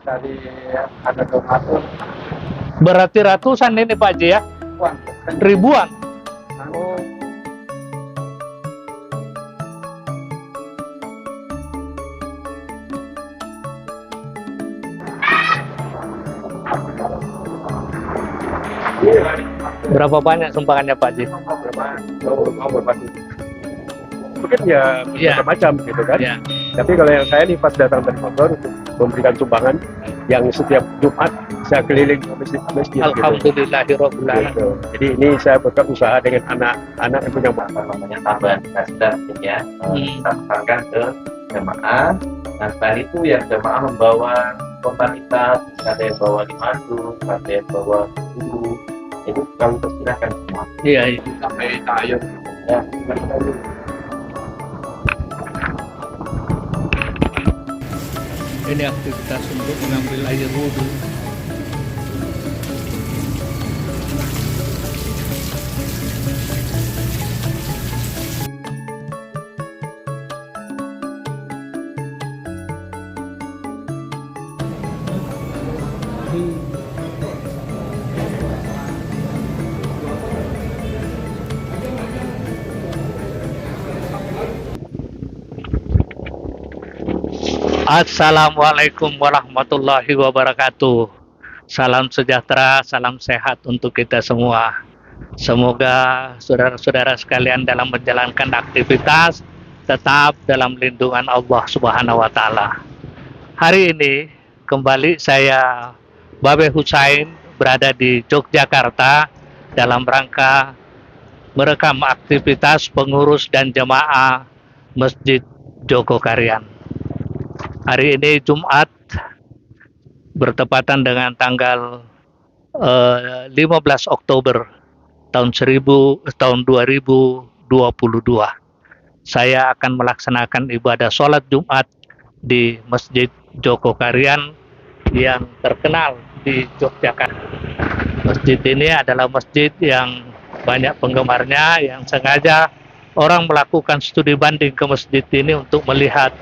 dari ada donatur. Berarti ratusan ini Pak Haji ya? Ribuan. Oh. Berapa banyak sumbangannya Pak Haji? Mungkin ya macam-macam gitu kan. Ya. Tapi kalau yang saya nih pas datang dari Bogor untuk memberikan sumbangan yang setiap Jumat saya keliling ke masjid. Alhamdulillahirobbil alamin. Gitu. Jadi ini saya berusaha dengan anak-anak yang punya namanya tambahan kasda ya, tampilkan ke jemaah. Nah setelah itu yang jemaah membawa spontanitas, ada yang bawa limadu, ada yang bawa guru, itu kami persilahkan semua. Iya. sampai tayo. Ya, Ini aktivitas untuk mengambil air wudhu. Assalamualaikum warahmatullahi wabarakatuh. Salam sejahtera, salam sehat untuk kita semua. Semoga saudara-saudara sekalian dalam menjalankan aktivitas tetap dalam lindungan Allah Subhanahu wa taala. Hari ini kembali saya Babe Husain berada di Yogyakarta dalam rangka merekam aktivitas pengurus dan jemaah Masjid Jogokarian. Hari ini Jumat bertepatan dengan tanggal 15 Oktober tahun 2022. Saya akan melaksanakan ibadah sholat Jumat di Masjid Jogokarian yang terkenal di Yogyakarta. Masjid ini adalah masjid yang banyak penggemarnya, yang sengaja orang melakukan studi banding ke masjid ini untuk melihat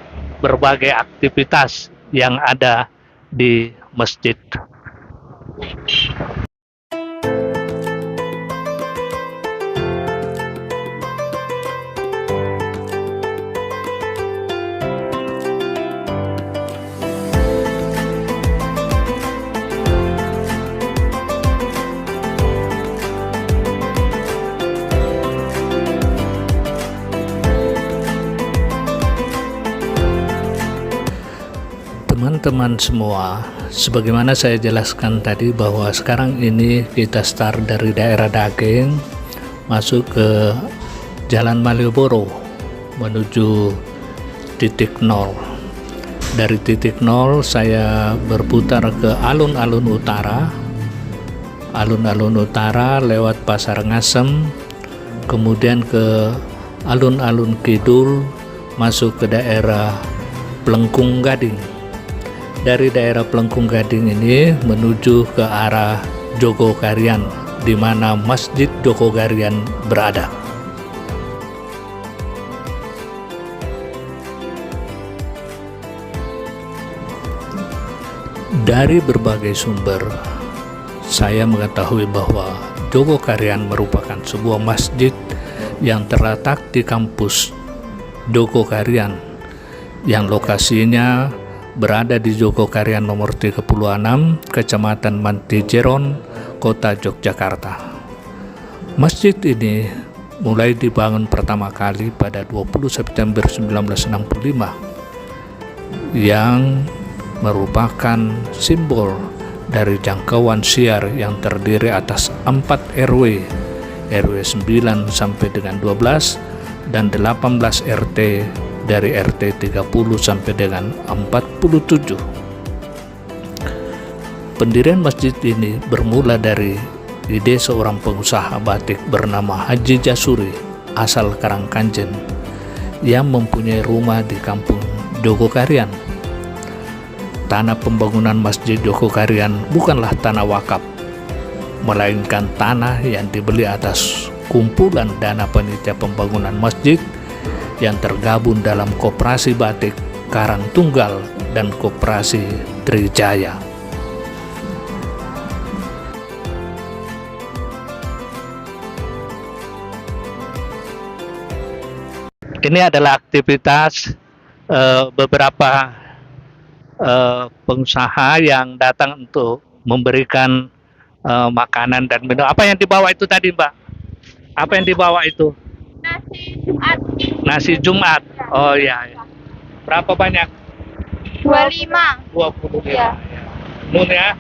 berbagai aktivitas yang ada di masjid. Teman-teman semua, sebagaimana saya jelaskan tadi bahwa sekarang ini kita start dari daerah Daging masuk ke Jalan Malioboro menuju titik nol. Dari titik nol saya berputar ke alun-alun utara. Alun-alun utara lewat Pasar Ngasem, kemudian ke alun-alun kidul masuk ke daerah Plengkung Gading. Dari daerah Plengkung Gading ini menuju ke arah Jogokarian, di mana Masjid Jogokarian berada. Dari berbagai sumber, saya mengetahui bahwa Jogokarian merupakan sebuah masjid yang terletak di kampus Jogokarian, yang lokasinya berada di Jogokarian nomor 36, Kecamatan Mantijeron, Kota Yogyakarta. Masjid ini mulai dibangun pertama kali pada 20 September 1965 yang merupakan simbol dari jangkauan siar yang terdiri atas 4 RW, RW 9 sampai dengan 12 dan 18 RT dari RT 30 sampai dengan 47. Pendirian masjid ini bermula dari ide seorang pengusaha batik bernama Haji Jasuri asal Karangkanjen yang mempunyai rumah di kampung Jogokarian. Tanah pembangunan Masjid Jogokarian bukanlah tanah wakaf, melainkan tanah yang dibeli atas kumpulan dana panitia pembangunan masjid yang tergabung dalam koperasi batik Karangtunggal dan Koperasi Trijaya. Ini adalah aktivitas beberapa pengusaha yang datang untuk memberikan makanan dan minum. Apa yang dibawa itu tadi, Mbak? Apa yang dibawa itu? Nasi Jumat. Nasi Jumat. Oh iya. Berapa banyak? 25. 20 Iya. Nun ya.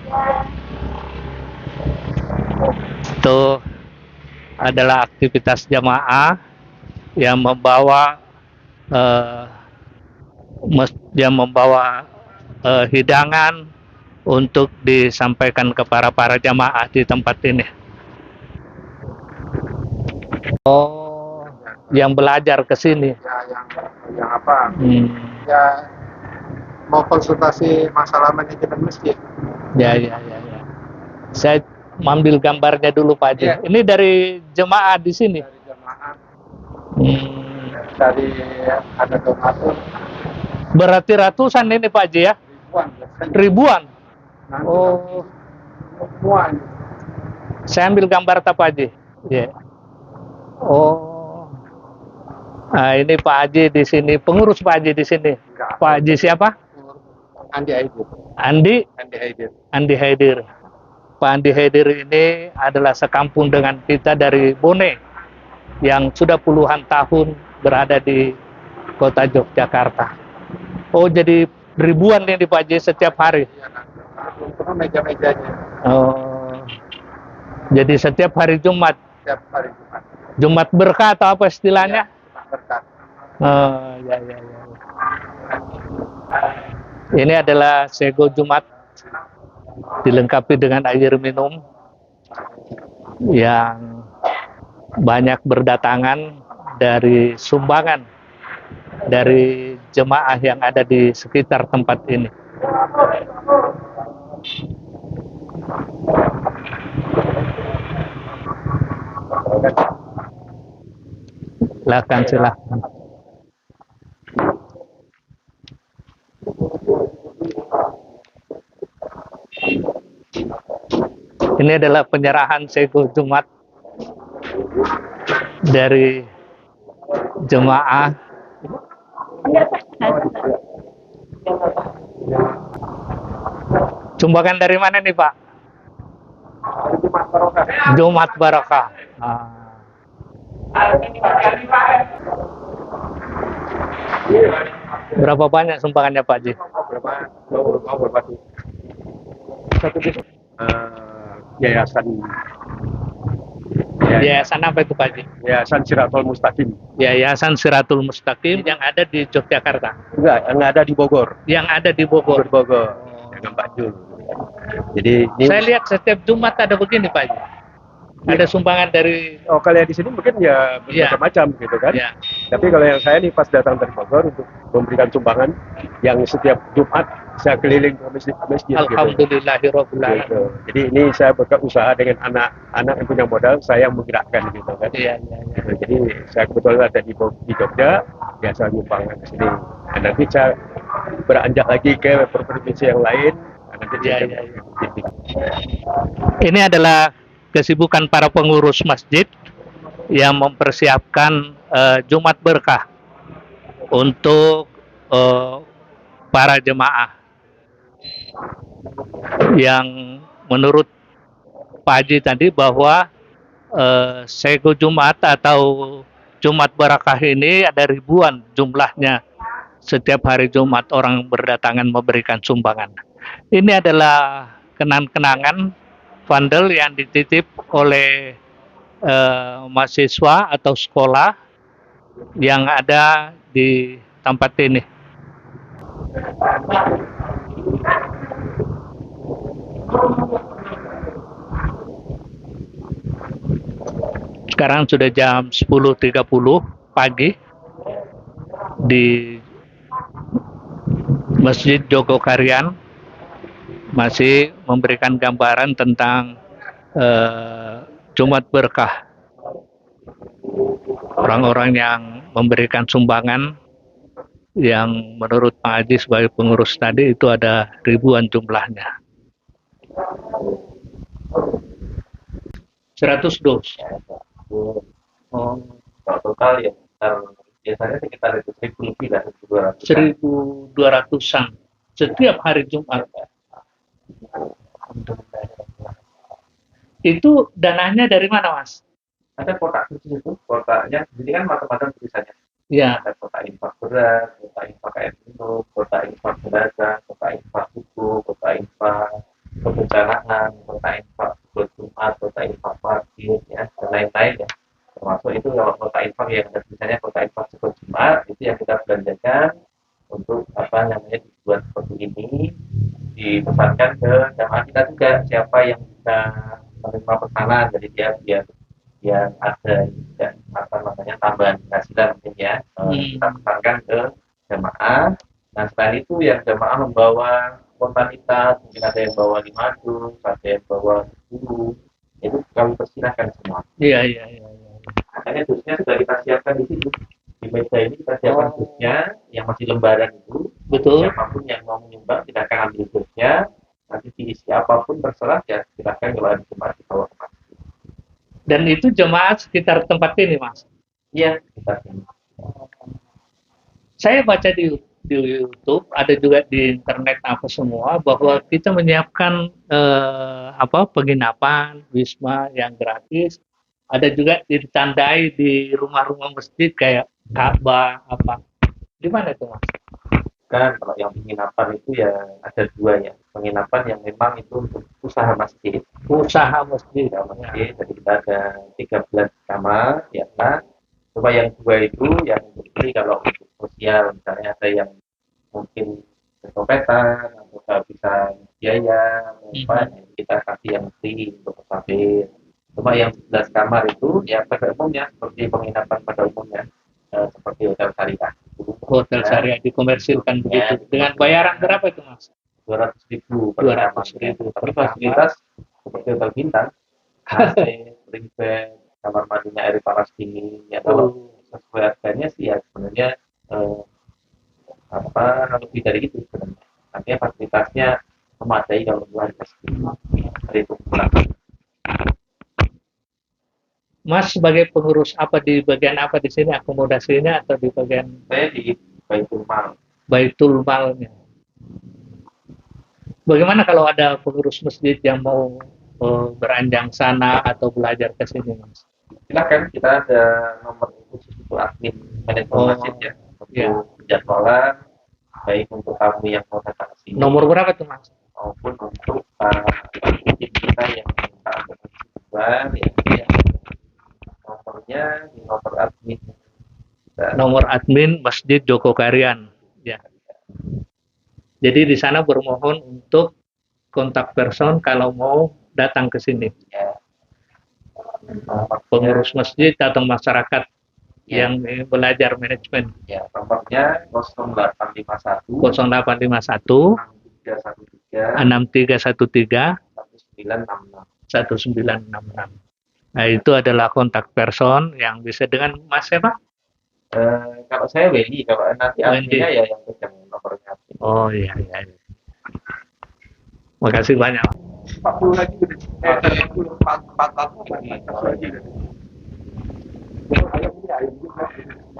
Itu adalah aktivitas jamaah yang membawa hidangan untuk disampaikan kepada para jamaah di tempat ini. Oh, yang belajar ke sini. Ya, yang apa? Hmm. Ya, mau konsultasi masalah manajemen masjid. Ya. Saya ambil gambarnya dulu Pak Haji. Ya. Ini dari jemaah di sini. Dari jemaah, Hmm. dari ada donatur Berarti ratusan ini Pak Haji ya? ribuan. Biasanya. Ribuan. Nanti Oh, ribuan. saya ambil gambar Pak Haji. Ya. Oh. Nah, ini Pak Haji di sini, pengurus Pak Haji di sini. Enggak. Pak Haji siapa? Andi Aidir. Andi Andi Aidir. Pak Andi Haidir ini adalah sekampung dengan kita dari Bone yang sudah puluhan tahun berada di kota Yogyakarta. Oh, jadi ribuan yang dipaji setiap hari. Iya, nanti untuk meja-mejanya Oh, jadi setiap hari Jumat, setiap hari Jumat. Jumat berkah atau apa istilahnya? Ya, berkat. Oh, ya. Ini adalah sego Jumat dilengkapi dengan air minum yang banyak berdatangan dari sumbangan dari jemaah yang ada di sekitar tempat ini. Silakan. Ini adalah penyerahan sego Jumat dari jemaah. Sumbangan dari mana nih Pak? Jumat Barokah. Jumat Barokah. Berapa banyak sumbangannya Pak Haji? Berapa? Satu desa. Yayasan Yayasan apa itu Pak Haji? Yayasan Siratul Mustaqim. Yayasan Siratul Mustaqim yang ada di Yogyakarta. Enggak, yang ada di Bogor. Yang ada di Bogor. Bogor. Dengan Pak Jul. Jadi ini Saya lihat setiap Jumat ada begini Pak Haji. Ada sumbangan dari kalian di sini mungkin ya Iya. bermacam-macam gitu kan. ya. Tapi kalau yang saya nih pas datang dari Bogor untuk memberikan sumbangan yang setiap Jumat saya keliling ke masjid. Alhamdulillahirabbil Gitu. alamin. Jadi ini saya berusaha dengan anak-anak yang punya modal, saya menggerakkan gitu kan. Iya. Gitu. Jadi saya kebetulan ada di Jogja, biasa nyumbang ke sini. Dan nanti saya beranjak lagi ke provinsi yang lain. Nanti Iya. gitu. Ini adalah kesibukan para pengurus masjid yang mempersiapkan Jumat Berkah untuk para jemaah yang menurut Pak Haji tadi bahwa sego Jumat atau Jumat Barakah ini ada ribuan jumlahnya. Setiap hari Jumat orang berdatangan memberikan sumbangan. Ini adalah kenang-kenangan vandal yang dititip oleh mahasiswa atau sekolah yang ada di tempat ini. Sekarang sudah jam 10.30 pagi di Masjid Jogokarian, masih memberikan gambaran tentang Jumat Berkah. Orang-orang yang memberikan sumbangan yang menurut Pak Haji sebagai pengurus tadi itu ada ribuan jumlahnya. 100 dos. Ya, itu Oh, kalau total ya biasanya sekitar itu 1.000 lebih lah, 1.200. 1.200-an setiap hari Jumat. Itu dananya dari mana, Mas? Ada kotak khusus itu, kotaknya jadi kan macam-macam tulisannya. Ya, Ada kotak infak beras, kotak infak air minum, kotak infak jenazah, kotak infak buku, kotak infak kebencanaan, kotak infak buat Jumat, kotak infak parkir, ya, dan lain-lain ya. Termasuk itu kalau kotak infak yang ada tulisannya kotak infak buat Jumat, itu yang kita belanjakan untuk apa namanya dibuat seperti ini, dipesankan ke jamaah kita juga siapa yang bisa menerima pesanan, jadi dia biar ada ya, apa namanya tambahan penghasilan mungkin ya. Kita pesankan ke jamaah. Nah selain itu yang jamaah membawa spontanitas, mungkin ada yang bawa 5 dus, ada yang bawa 10, itu kami persilahkan semua. iya. Makanya dusnya sudah kita siapkan di sini, di meja ini kita siapkan dusnya yang masih lembaran itu. Betul. Siapapun yang mau menyumbang silakan ambil dusnya, nanti diisi apapun terserah ya, silakan kalau ada jemaah dibawa ke masjid. Dan itu jemaat sekitar tempat ini, Mas. Iya, kita sini. Saya baca di YouTube, ada juga di internet apa semua bahwa kita menyiapkan penginapan wisma yang gratis. Ada juga ditandai di rumah-rumah masjid kayak Ka'bah apa. Di mana itu, Mas? Kan kalau yang penginapan itu ya ada 2 ya. Penginapan yang memang itu untuk usaha masjid. Usaha masjid. Ya, masjid. Jadi kita ada 13 kamar, ya kan. Cuma yang 2 itu yang ini kalau untuk sosial, misalnya ada yang mungkin kecopetan atau kehabisan biaya, apa, kita kasih yang free untuk musafir. Cuma yang 11 kamar itu ya pada umumnya seperti penginapan pada umumnya, seperti hotel syariah. Hotel syariah dikomersilkan begitu. Dengan bayaran berapa itu, Mas? 200.000 per kamar. 200.000 Tapi fasilitas seperti hotel bintang, AC, ring bed, kamar mandinya air panas dingin. Ya kalau sesuai harganya sih ya sebenarnya lebih dari itu sebenarnya. Artinya fasilitasnya memadai kalau harga segitu. Dari itu Mas sebagai pengurus apa di bagian apa di sini, akomodasinya atau di bagian saya di Baitul Mal. Baitul Malnya? Bagaimana kalau ada pengurus masjid yang mau beranjang sana atau belajar ke sini, Mas? Silakan, kita ada nomor khusus untuk admin manajemen masjid ya, untuk penjadwalan baik untuk tamu yang mau datang ke sini. Nomor berapa tuh, Mas? Maupun untuk masjid kita yang minta berkecukupan ya. Nomornya di nomor admin. Nomor admin Masjid Joko Karyan. Ya. Jadi di sana bermohon untuk kontak person kalau mau datang ke sini. Ya. Pengurus masjid atau masyarakat yang belajar manajemen. Ya, nomornya 0851 0851 6313 1966. Nah, itu adalah kontak person yang bisa dengan Mas siapa? Kalau saya Wendy, kalau nanti adminnya ya yang pegang nomornya. Oh iya. Makasih banyak. 40 lagi udah. 44 lagi. Ayam juga.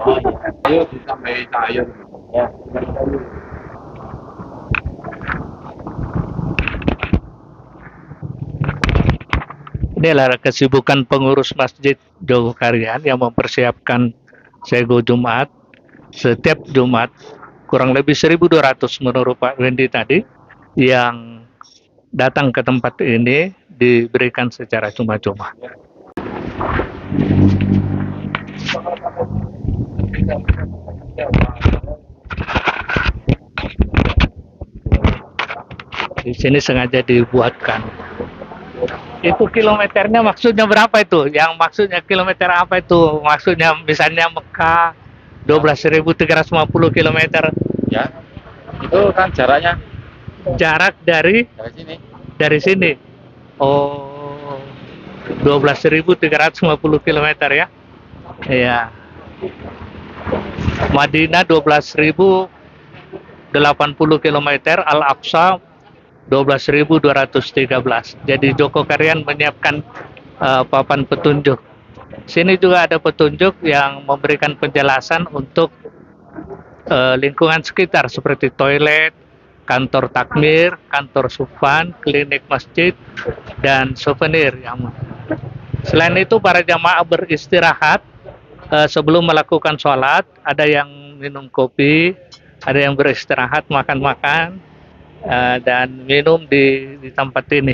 Oh iya. Ayo ditambahin ayam. Ya. Inilah kesibukan pengurus Masjid Joko Karyan yang mempersiapkan Sego Jumat. Setiap Jumat kurang lebih 1.200 menurut Pak Wendy tadi yang datang ke tempat ini diberikan secara cuma-cuma. Di sini sengaja dibuatkan. Itu kilometernya maksudnya berapa itu? Yang maksudnya kilometer apa itu? Maksudnya misalnya Mekah 12.350 km. Ya. Itu kan jaraknya Jarak dari sini. dari sini. Oh, 12.350 km ya. Iya. Madinah 12.080 km, Al-Aqsa 12.213. Jadi Joko Karyan menyiapkan papan petunjuk. Sini juga ada petunjuk yang memberikan penjelasan untuk lingkungan sekitar seperti toilet, kantor takmir, kantor sufan, klinik masjid, dan souvenir. Selain itu, para jamaah beristirahat sebelum melakukan sholat. Ada yang minum kopi, ada yang beristirahat, makan-makan, dan minum di tempat ini.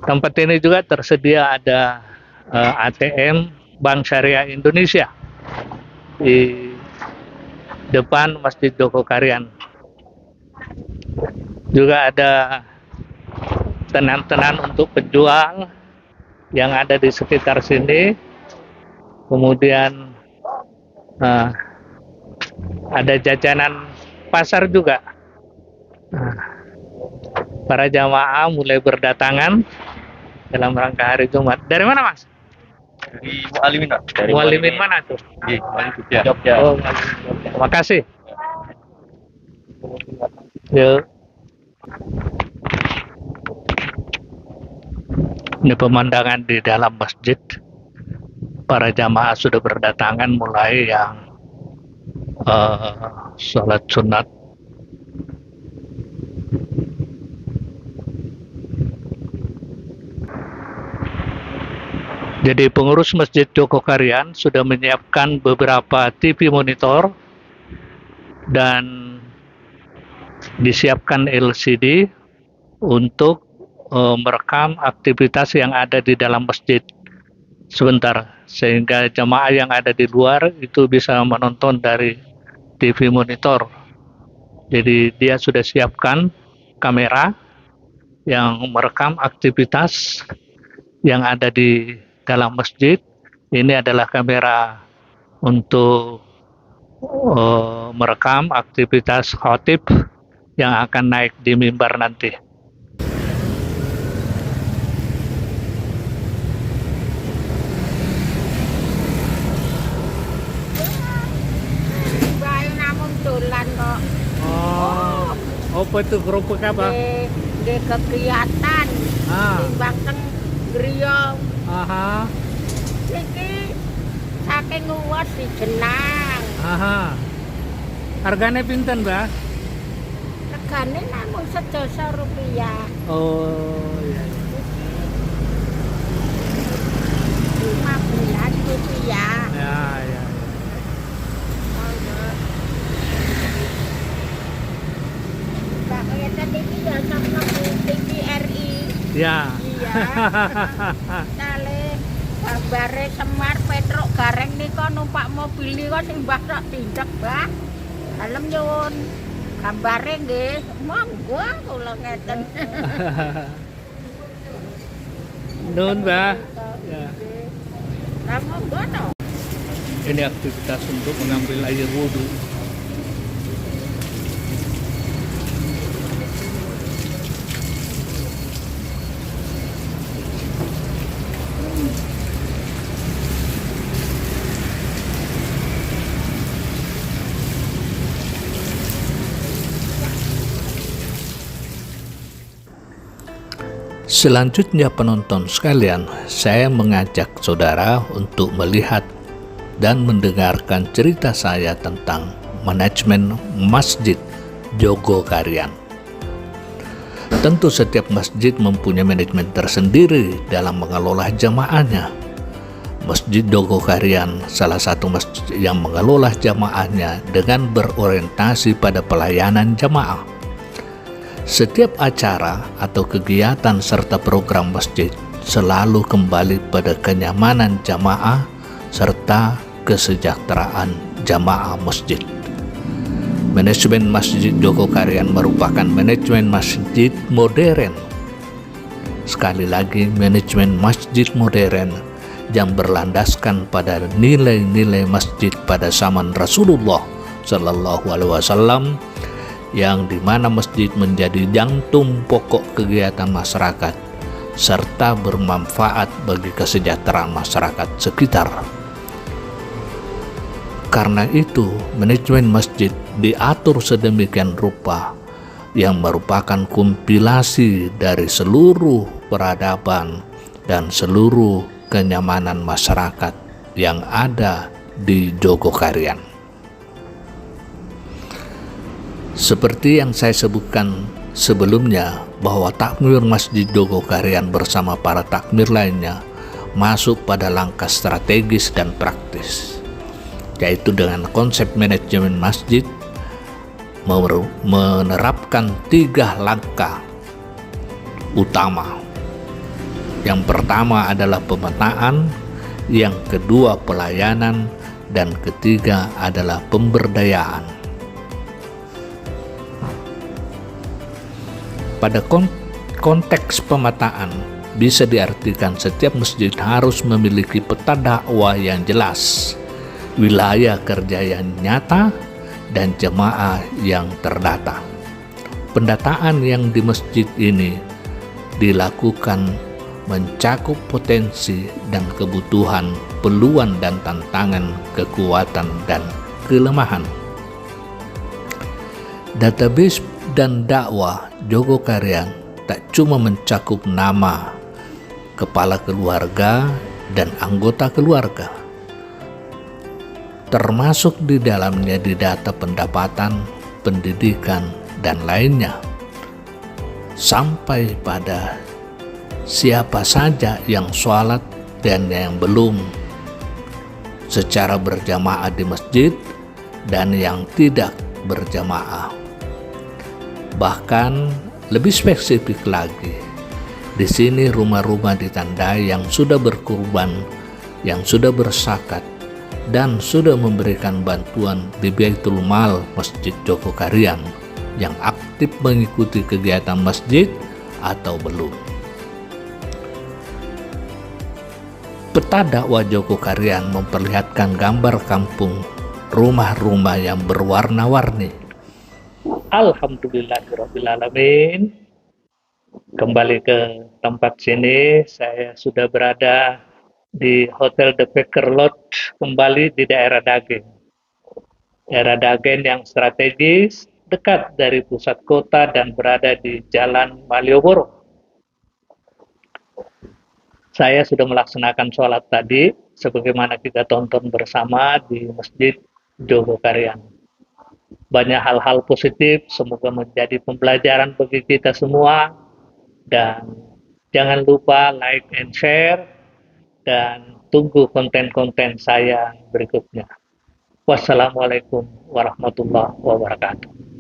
Tempat ini juga tersedia ada ATM Bank Syariah Indonesia di depan Masjid Joko Karyan. Juga ada tenan-tenan untuk penjual yang ada di sekitar sini. Kemudian ada jajanan pasar juga. Para jamaah mulai berdatangan dalam rangka hari Jumat. Dari mana, Mas? Dari Mualimin, Pak. Mualimin mana tuh? Di Jogja. Oh, terima kasih. Yuk. Ini pemandangan di dalam masjid. Para jamaah sudah berdatangan, mulai yang sholat sunat. Jadi pengurus Masjid Joko Karyan sudah menyiapkan beberapa TV monitor dan disiapkan LCD untuk merekam aktivitas yang ada di dalam masjid sebentar, sehingga jemaah yang ada di luar itu bisa menonton dari TV monitor. Jadi dia sudah siapkan kamera yang merekam aktivitas yang ada di dalam masjid. Ini adalah kamera untuk merekam aktivitas khotib yang akan naik di mimbar nanti. Bae namun dolan kok. Oh, apa itu kerupuk apa? Di kegiatan. Timbang teng griya. Aha. Iki saking luas di Jenang. Aha. Harganya pinten, Mbak? Regane namun Rp1.000. Oh, iya. Rp15. Ya, ya. Pak kaya tadi ya sama TVRI. Ya. Iya. Kale gambare Semar Petruk Gareng nika numpak mobil nika sing Mbah tok tindek, Mbah. Dalem nyuwun. Gambare nggih, monggo kula ngeten. Nun, Mbak. Ya. Lah monggo to. Ini aktivitas untuk mengambil air wudhu. Selanjutnya penonton sekalian, saya mengajak saudara untuk melihat dan mendengarkan cerita saya tentang manajemen Masjid Joko Karyan. Tentu setiap masjid mempunyai manajemen tersendiri dalam mengelola jamaahnya. Masjid Joko Karyan salah satu masjid yang mengelola jamaahnya dengan berorientasi pada pelayanan jamaah. Setiap acara atau kegiatan serta program masjid selalu kembali pada kenyamanan jamaah serta kesejahteraan jamaah masjid. Manajemen Masjid Joko Karyan merupakan manajemen masjid modern. Sekali lagi, manajemen masjid modern yang berlandaskan pada nilai-nilai masjid pada zaman Rasulullah Shallallahu Alaihi Wasallam, yang dimana masjid menjadi jantung pokok kegiatan masyarakat serta bermanfaat bagi kesejahteraan masyarakat sekitar. Karena itu, manajemen masjid diatur sedemikian rupa yang merupakan kompilasi dari seluruh peradaban dan seluruh kenyamanan masyarakat yang ada di Jogokarian. Seperti yang saya sebutkan sebelumnya, bahwa takmir Masjid Jogokarian bersama para takmir lainnya masuk pada langkah strategis dan praktis, yaitu dengan konsep manajemen masjid menerapkan 3 langkah utama. Yang pertama adalah pemetaan, yang kedua pelayanan, dan ketiga adalah pemberdayaan. Pada konteks pemetaan bisa diartikan setiap masjid harus memiliki peta dakwah yang jelas, wilayah kerja yang nyata, dan jemaah yang terdata. Pendataan yang di masjid ini dilakukan mencakup potensi dan kebutuhan, peluang dan tantangan, kekuatan dan kelemahan. Database dan dakwah Jogokarian tak cuma mencakup nama, kepala keluarga, dan anggota keluarga, termasuk di dalamnya di data pendapatan, pendidikan, dan lainnya, sampai pada siapa saja yang sholat dan yang belum secara berjamaah di masjid dan yang tidak berjamaah. Bahkan lebih spesifik lagi, di sini rumah-rumah ditandai yang sudah berkurban, yang sudah berzakat, dan sudah memberikan bantuan di Baitul Mal Masjid Jogokarian yang aktif mengikuti kegiatan masjid atau belum. Peta dakwah Jogokarian memperlihatkan gambar kampung, rumah-rumah yang berwarna-warni. Alhamdulillahirrabbilalamin. Kembali ke tempat sini, saya sudah berada di Hotel The Baker Lodge kembali di daerah Dagen. Daerah Dagen yang strategis, dekat dari pusat kota dan berada di Jalan Malioboro. Saya sudah melaksanakan sholat tadi, sebagaimana kita tonton bersama di Masjid Jogokarian. Banyak hal-hal positif, semoga menjadi pembelajaran bagi kita semua. Dan jangan lupa like and share, dan tunggu konten-konten saya berikutnya. Wassalamualaikum warahmatullahi wabarakatuh.